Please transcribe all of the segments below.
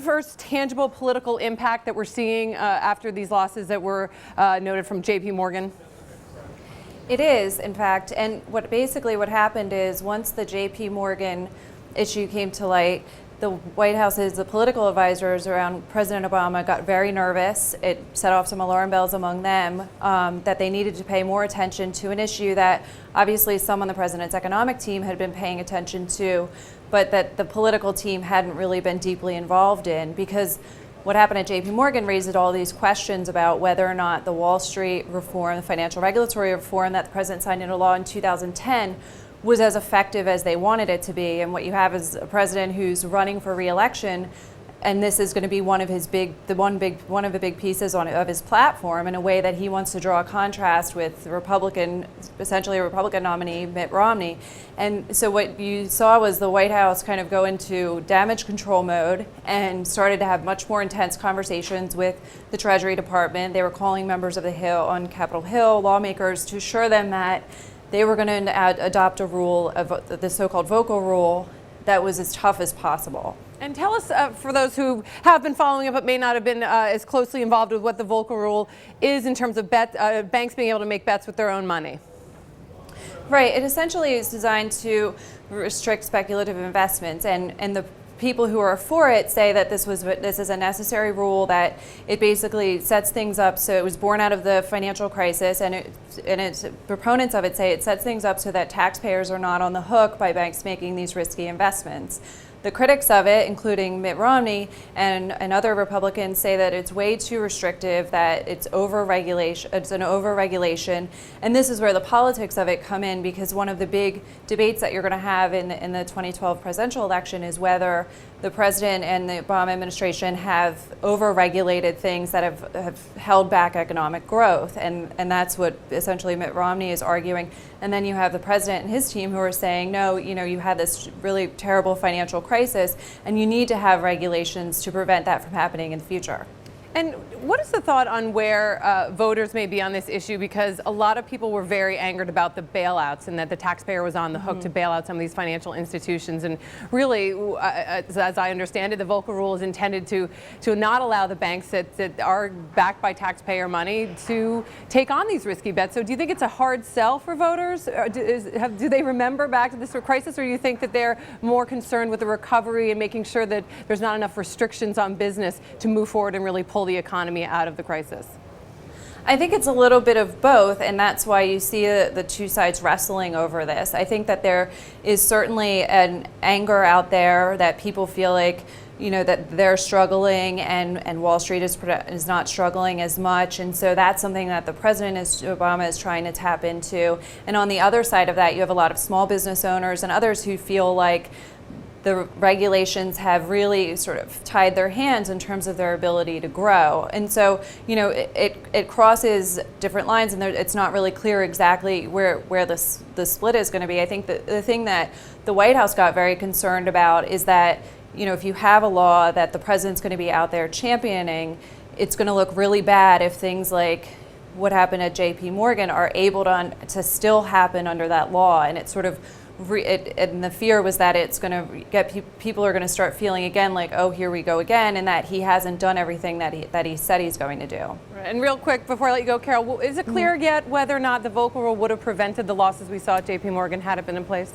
first tangible political impact that we're seeing after these losses that were noted from J.P. Morgan? It is, in fact, and what happened is once the J.P. Morgan issue came to light, the White House's political advisors around President Obama got very nervous. It set off some alarm bells among them that they needed to pay more attention to an issue that obviously some on the president's economic team had been paying attention to, but that the political team hadn't really been deeply involved in, because what happened at J.P. Morgan raised all these questions about whether or not the Wall Street reform, the financial regulatory reform that the president signed into law in 2010 was as effective as they wanted it to be. And what you have is a president who's running for re-election, and this is going to be one of the big pieces of his platform, in a way that he wants to draw a contrast with essentially a Republican nominee, Mitt Romney. And so what you saw was the White House kind of go into damage control mode and started to have much more intense conversations with the Treasury Department. They were calling members of the Hill on Capitol Hill, lawmakers, to assure them that they were going to adopt a rule, of the so-called Volcker rule, that was as tough as possible. And tell us, for those who have been following it but may not have been as closely involved with what the Volcker rule is in terms of banks being able to make bets with their own money. Right. It essentially is designed to restrict speculative investments, and the people who are for it say that this is a necessary rule, that it basically sets things up. So it was born out of the financial crisis, and its proponents of it say it sets things up so that taxpayers are not on the hook by banks making these risky investments. The critics of it, including Mitt Romney and other Republicans, say that it's way too restrictive, that it's an overregulation. And this is where the politics of it come in, because one of the big debates that you're going to have in the 2012 presidential election is whether the president and the Obama administration have overregulated things that have held back economic growth. And that's what essentially Mitt Romney is arguing. And then you have the president and his team who are saying, no, you had this really terrible financial crisis, and you need to have regulations to prevent that from happening in the future. And what is the thought on where voters may be on this issue? Because a lot of people were very angered about the bailouts, and that the taxpayer was on the hook to bail out some of these financial institutions. And really, as I understand it, the Volcker rule is intended to not allow the banks that are backed by taxpayer money to take on these risky bets. So do you think it's a hard sell for voters? Do they remember back to this crisis, or do you think that they're more concerned with the recovery and making sure that there's not enough restrictions on business to move forward and really pull the economy out of the crisis? I think it's a little bit of both, and that's why you see the two sides wrestling over this. I think that there is certainly an anger out there that people feel like, that they're struggling and Wall Street is not struggling as much. And so that's something that the president, Obama, is trying to tap into. And on the other side of that, you have a lot of small business owners and others who feel like the regulations have really sort of tied their hands in terms of their ability to grow. And so, it crosses different lines, and it's not really clear exactly where the split is going to be. I think that the thing that the White House got very concerned about is that, if you have a law that the president's going to be out there championing, it's going to look really bad if things like what happened at J.P. Morgan are able to still happen under that law. And it's sort of and the fear was that it's going to get people are going to start feeling again like, oh, here we go again, and that he hasn't done everything that he said he's going to do. Right. And real quick, before I let you go, Carol, is it clear yet whether or not the Volcker rule would have prevented the losses we saw at J.P. Morgan had it been in place?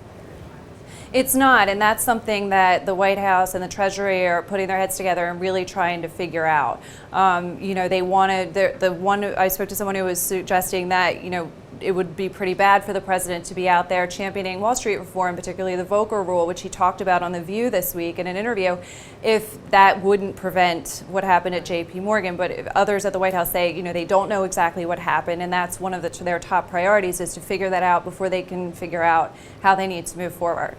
It's not, and that's something that the White House and the Treasury are putting their heads together and really trying to figure out. They wanted I spoke to someone who was suggesting that it would be pretty bad for the president to be out there championing Wall Street reform, particularly the Volcker rule, which he talked about on The View this week in an interview, if that wouldn't prevent what happened at J.P. Morgan. But if others at the White House say, they don't know exactly what happened, and that's one of their top priorities, is to figure that out before they can figure out how they need to move forward.